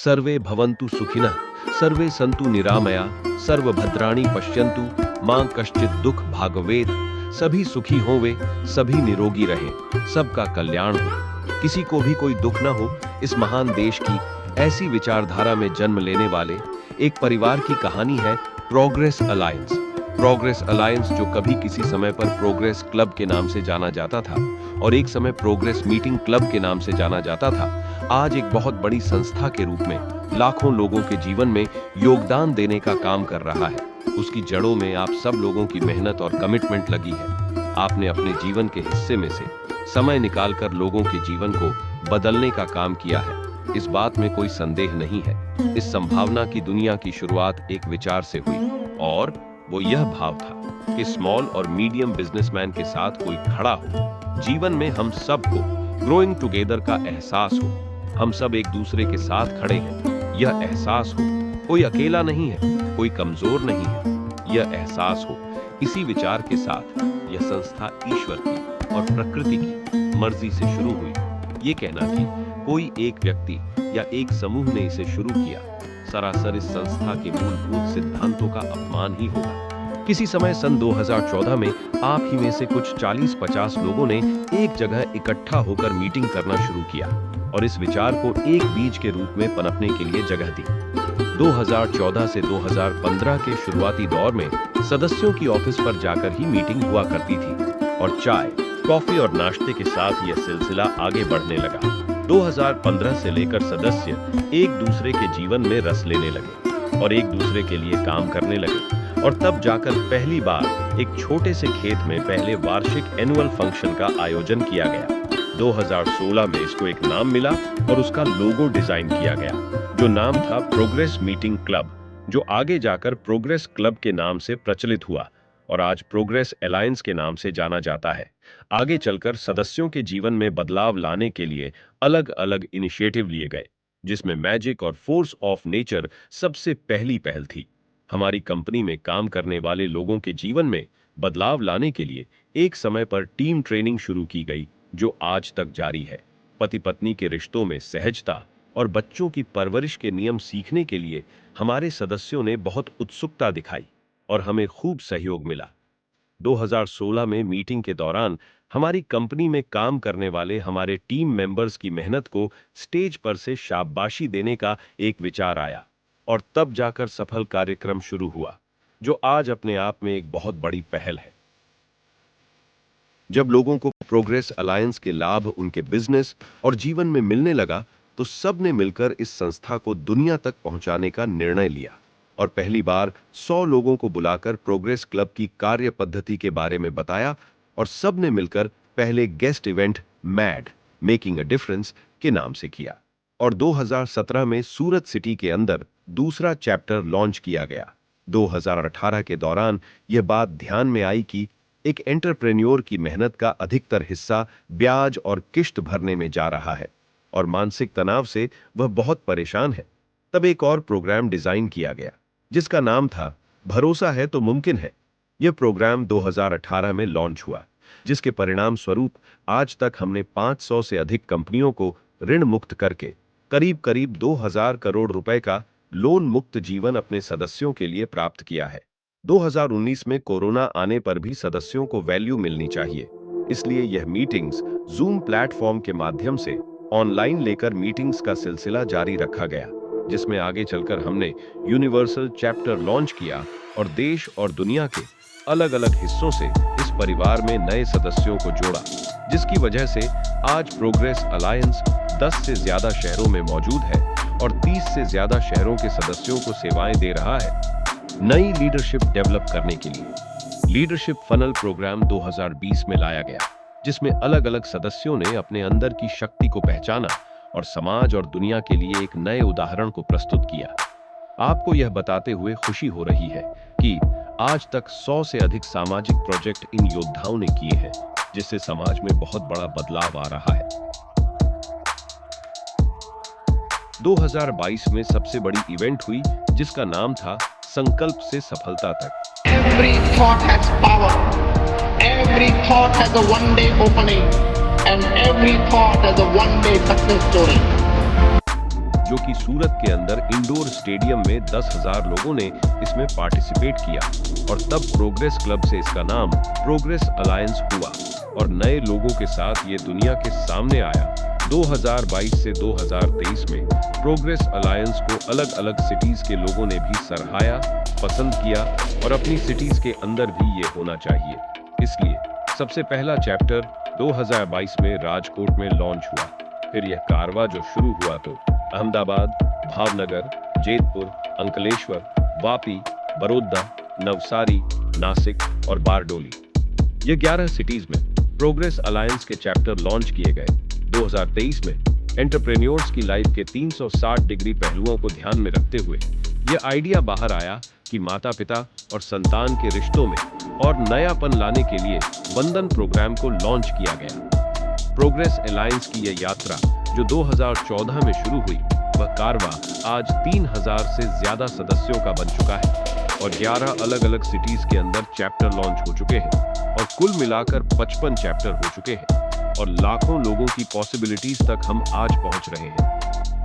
सर्वे भवन्तु सुखिनः, सर्वे सन्तु निरामया, सर्वभद्राणि पश्यन्तु, मां कश्चित् दुख भागवेत। सभी सुखी होवे, सभी निरोगी रहे, सबका कल्याण हो, किसी को भी कोई दुख न हो। इस महान देश की ऐसी विचारधारा में जन्म लेने वाले एक परिवार की कहानी है प्रोग्रेस अलायंस। प्रोग्रेस अलायंस जो कभी किसी समय पर प्रोग्रेस क्लब के नाम से जाना जाता था और एक समय प्रोग्रेस मीटिंग क्लब के नाम से जाना जाता था, आज एक बहुत बड़ी संस्था के रूप में लाखों लोगों के जीवन में योगदान देने का काम कर रहा है। उसकी जड़ों में आप सब लोगों की मेहनत और कमिटमेंट लगी है। आपने अपने जीवन के हिस्से में से समय निकालकर लोगों के जीवन को बदलने का काम किया है। इस बात में कोई संदेह नहीं है। इस संभावना की दुनिया की शुरुआत एक विचार से हुई और वो यह भाव था कि स्मॉल और मीडियम बिजनेसमैन के साथ कोई खड़ा हो। जीवन में हम सबको ग्रोइंग टुगेदर का एहसास हो, हम सब एक दूसरे के साथ खड़े हैं, यह एहसास हो। कोई अकेला नहीं है, कोई कमजोर नहीं है, यह एहसास हो। इसी विचार के साथ यह संस्था ईश्वर की और प्रकृति की मर्जी से शुरू हुई। ये कहना कि कोई एक व्यक्ति या एक समूह ने इसे शुरू किया, सरासर इस संस्था के मूलभूत सिद्धांतों का अपमान ही होगा। किसी समय सन 2014 में आप ही में से कुछ 40-50 लोगों ने एक जगह इकट्ठा होकर मीटिंग करना शुरू किया और इस विचार को एक बीज के रूप में पनपने के लिए जगह दी। 2014 से 2015 के शुरुआती दौर में सदस्यों की ऑफिस पर जाकर ही मीटिंग हुआ करती थी और चाय, कॉफी और नाश्ते के साथ यह सिलसिला आगे बढ़ने लगा। 2015 से लेकर सदस्य एक दूसरे के जीवन में रस लेने लगे और एक दूसरे के लिए काम करने लगे और तब जाकर पहली बार एक छोटे से खेत में पहले वार्षिक एनुअल फंक्शन का आयोजन किया गया। 2016 में इसको एक नाम मिला और उसका लोगो डिजाइन किया गया, जो नाम था प्रोग्रेस मीटिंग क्लब, जो आगे जाकर प्रोग्रेस क्लब के नाम से प्रचलित हुआ और आज प्रोग्रेस अलायंस के नाम से जाना जाता है। आगे चलकर सदस्यों के जीवन में बदलाव लाने के लिए अलग अलग इनिशिएटिव लिए गए, जिसमें मैजिक और फोर्स ऑफ नेचर सबसे पहली पहल थी। हमारी कंपनी में काम करने वाले लोगों के जीवन में बदलाव लाने के लिए एक समय पर टीम ट्रेनिंग शुरू की गई, जो आज तक जारी है। पति पत्नी के रिश्तों में सहजता और बच्चों की परवरिश के नियम सीखने के लिए हमारे सदस्यों ने बहुत उत्सुकता दिखाई और हमें खूब सहयोग मिला। 2016 में मीटिंग के दौरान हमारी कंपनी में काम करने वाले हमारे टीम मेंबर्स की मेहनत को स्टेज पर से शाबाशी देने का एक विचार आया और तब जाकर सफल कार्यक्रम शुरू हुआ, जो आज अपने आप में एक बहुत बड़ी पहल है। जब लोगों को प्रोग्रेस अलायंस के लाभ उनके बिजनेस और जीवन में मिलने लगा, तो सब ने मिलकर इस संस्था को दुनिया तक पहुंचाने का निर्णय लिया और पहली बार 100 लोगों को बुलाकर प्रोग्रेस क्लब की कार्य पद्धति के बारे में बताया और सब ने मिलकर पहले guest event mad making a difference के नाम से किया और 2017 में सूरत सिटी के अंदर दूसरा चैप्टर लॉन्च किया गया। 2018 के दौरान यह बात ध्यान में आई कि एक एंटरप्रेन्योर की मेहनत का अधिकतर हिस्सा ब्याज और किश्त भरने में जा रहा है और मानसिक तनाव से वह बहुत परेशान है। तब एक और प्रोग्राम डिजाइन किया गया, जिसका नाम था भरोसा है तो मुमकिन है। यह प्रोग्राम 2018 में लॉन्च हुआ, जिसके परिणाम स्वरूप आज तक हमने 500 से अधिक कंपनियों को ऋण मुक्त करके करीब 2000 करोड़ रुपए का लोन मुक्त जीवन अपने सदस्यों के लिए प्राप्त किया है। 2019 में कोरोना आने पर भी सदस्यों को वैल्यू मिलनी चाहिए, इसलिए यह मीटिंग्स जूम प्लेटफॉर्म के माध्यम से ऑनलाइन लेकर मीटिंग्स का सिलसिला जारी रखा गया, जिसमें आगे चलकर हमने यूनिवर्सल चैप्टर लॉन्च किया और देश और दुनिया के अलग अलग हिस्सों से इस परिवार में नए सदस्यों को जोड़ा, जिसकी वजह से आज प्रोग्रेस अलायंस 10 से ज्यादा शहरों में मौजूद है और 30 से ज्यादा शहरों के सदस्यों को सेवाएं दे रहा है। नई लीडरशिप डेवलप करने के लिए लीडरशिप फनल प्रोग्राम 2020 में लाया गया, जिसमें अलग अलग सदस्यों ने अपने अंदर की शक्ति को पहचाना और समाज और दुनिया के लिए एक नए उदाहरण को प्रस्तुत किया। आपको यह बताते हुए खुशी हो रही है कि आज तक 100 से अधिक सामाजिक प्रोजेक्ट इन योद्धाओं ने किए हैं, जिससे समाज में बहुत बड़ा बदलाव आ रहा है। 2022 में सबसे बड़ी इवेंट हुई, जिसका नाम था संकल्प से सफलता तक। Every thought has power. Every thought has a one-day opening, and every thought has a one-day success story. जो कि सूरत के अंदर इंडोर स्टेडियम में 10,000 लोगों ने इसमें पार्टिसिपेट किया और तब प्रोग्रेस क्लब से इसका नाम प्रोग्रेस अलायंस हुआ और नए लोगों के साथ ये दुनिया के सामने आया। 2022 से 2023 में प्रोग्रेस अलायंस को अलग अलग सिटीज के लोगों ने भी सराहाया, पसंद किया और अपनी सिटीज के अंदर भी ये होना चाहिए। इसलिए सबसे पहला चैप्टर 2022 में राजकोट में लॉन्च हुआ। फिर यह कारवा जो शुरू हुआ तो अहमदाबाद, भावनगर, जैतपुर, अंकलेश्वर, वापी, बड़ौदा, नवसारी, नासिक और बारडोली, ये 11 सिटीज में प्रोग्रेस अलायंस के चैप्टर लॉन्च किए गए। 2023 में एंटरप्रेन्योर्स की लाइफ के 360 डिग्री पहलुओं को ध्यान में रखते हुए यह आइडिया बाहर आया कि माता पिता और संतान के रिश्तों में और नयापन लाने के लिए वंदन प्रोग्राम को लॉन्च किया गया। प्रोग्रेस अलायंस की यह यात्रा जो 2014 में शुरू हुई, वह कारवा आज 3000 से ज्यादा सदस्यों का बन चुका है और 11 अलग अलग सिटीज के अंदर चैप्टर लॉन्च हो चुके हैं और कुल मिलाकर 55 चैप्टर हो चुके हैं और लाखों लोगों की पॉसिबिलिटीज तक हम आज पहुंच रहे हैं।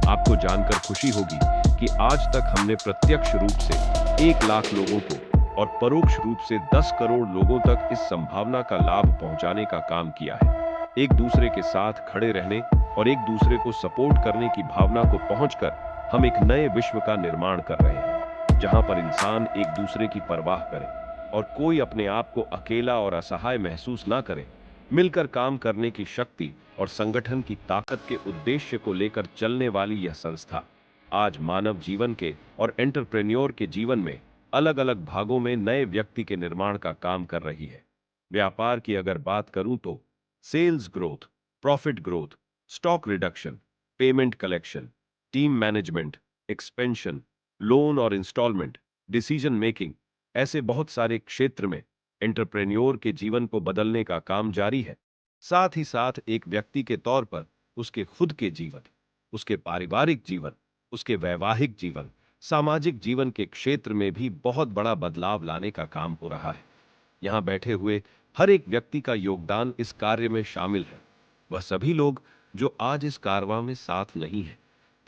आपको जानकर खुशी होगी कि आज तक हमने प्रत्यक्ष रूप से 1 लाख लोगों को और परोक्ष रूप से 10 करोड़ लोगों तक इस संभावना का लाभ पहुंचाने का काम किया है। एक दूसरे के साथ खड़े रहने और एक दूसरे को सपोर्ट करने की भावना को पहुंचकर हम एक नए विश्व का निर्माण कर रहे हैं, जहां पर इंसान एक दूसरे की परवाह करे और कोई अपने आप को अकेला और असहाय महसूस ना करे। मिलकर काम करने की शक्ति और संगठन की ताकत के उद्देश्य को लेकर चलने वाली यह संस्था आज मानव जीवन के और एंटरप्रेन्योर के जीवन में अलग अलग भागों में नए व्यक्ति के निर्माण का काम कर रही है। व्यापार की अगर बात करूं तो sales growth, profit growth, stock reduction, payment collection, team management, expansion, loan और इंस्टॉलमेंट, डिसीजन मेकिंग, ऐसे बहुत सारे क्षेत्र में एंटरप्रेन्योर के जीवन को बदलने का काम जारी है। साथ ही साथ एक व्यक्ति के तौर पर उसके खुद के जीवन, उसके पारिवारिक जीवन, उसके वैवाहिक जीवन, सामाजिक जीवन के क्षेत्र में भी बहुत बड़ा बदलाव लाने का काम हो रहा है। यहाँ बैठे हुए हर एक व्यक्ति का योगदान इस कार्य में शामिल है। वह सभी लोग जो आज इस कारवां में साथ नहीं है,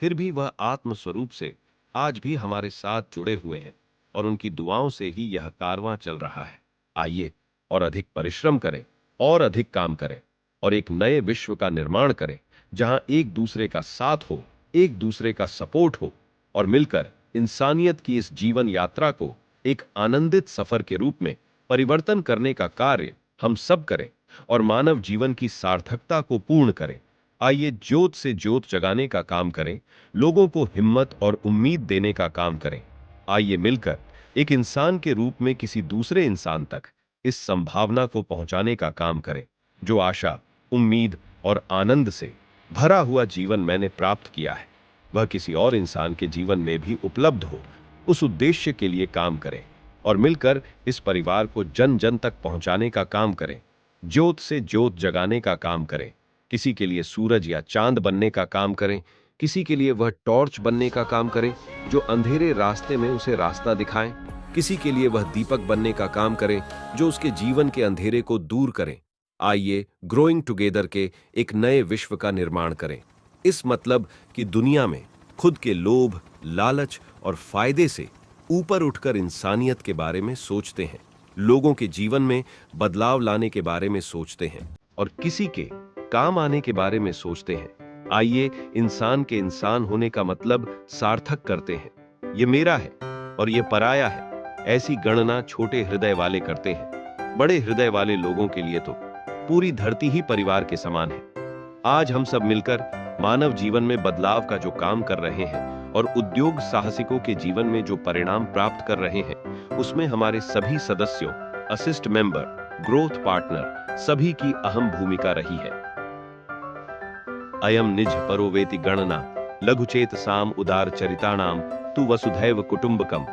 फिर भी वह आत्म स्वरूप से आज भी हमारे साथ जुड़े हुए हैं और उनकी दुआओं से ही यह कारवां चल रहा है। आइए और अधिक परिश्रम करें और अधिक काम करें और एक नए विश्व का निर्माण करें, जहां एक दूसरे का साथ हो, एक दूसरे का सपोर्ट हो और मिलकर इंसानियत की इस जीवन यात्रा को एक आनंदित सफर के रूप में परिवर्तन करने का कार्य हम सब करें और मानव जीवन की सार्थकता को पूर्ण करें। आइए ज्योत से ज्योत जगाने का काम करें, लोगों को हिम्मत और उम्मीद देने का काम करें। आइए मिलकर एक इंसान के रूप में किसी दूसरे इंसान तक इस संभावना को पहुंचाने का काम करें, जो आशा, उम्मीद और आनंद से भरा हुआ जीवन मैंने प्राप्त किया है, वह किसी और इंसान के जीवन में भी उपलब्ध हो। उस उद्देश्य के लिए काम करें और मिलकर इस परिवार को जन जन तक पहुंचाने का काम करें, ज्योत से ज्योत जगाने का काम करें। किसी के लिए सूरज या चांद बनने का काम करें, किसी के लिए वह टॉर्च बनने का काम करें जो अंधेरे रास्ते में उसे रास्ता दिखाएं, किसी के लिए वह दीपक बनने का काम करें जो उसके जीवन के अंधेरे को दूर करें। आइए ग्रोइंग टुगेदर के एक नए विश्व का निर्माण करें। इस मतलब कि दुनिया में खुद के लोभ, लालच और फायदे से ऊपर उठकर इंसानियत के बारे में सोचते हैं, लोगों के जीवन में बदलाव लाने के बारे में सोचते हैं और किसी के काम आने के बारे में सोचते हैं। आइए इंसान के इंसान होने का मतलब सार्थक करते हैं। ये मेरा है और ये पराया है, ऐसी गणना छोटे हृदय वाले करते हैं। बड़े हृदय वाले लोगों के लिए तो पूरी धरती ही परिवार के समान है। आज हम सब मिलकर मानव जीवन में बदलाव का जो काम कर रहे हैं और उद्योग साहसिकों के जीवन में जो परिणाम प्राप्त कर रहे हैं, उसमें हमारे सभी सदस्यों, असिस्ट मेंबर, ग्रोथ पार्टनर सभी की अहम भूमिका रही है। अयम निज परोवेति गणना लघुचेत साम उदार चरिताणाम तु वसुधैव कुटुंबकम।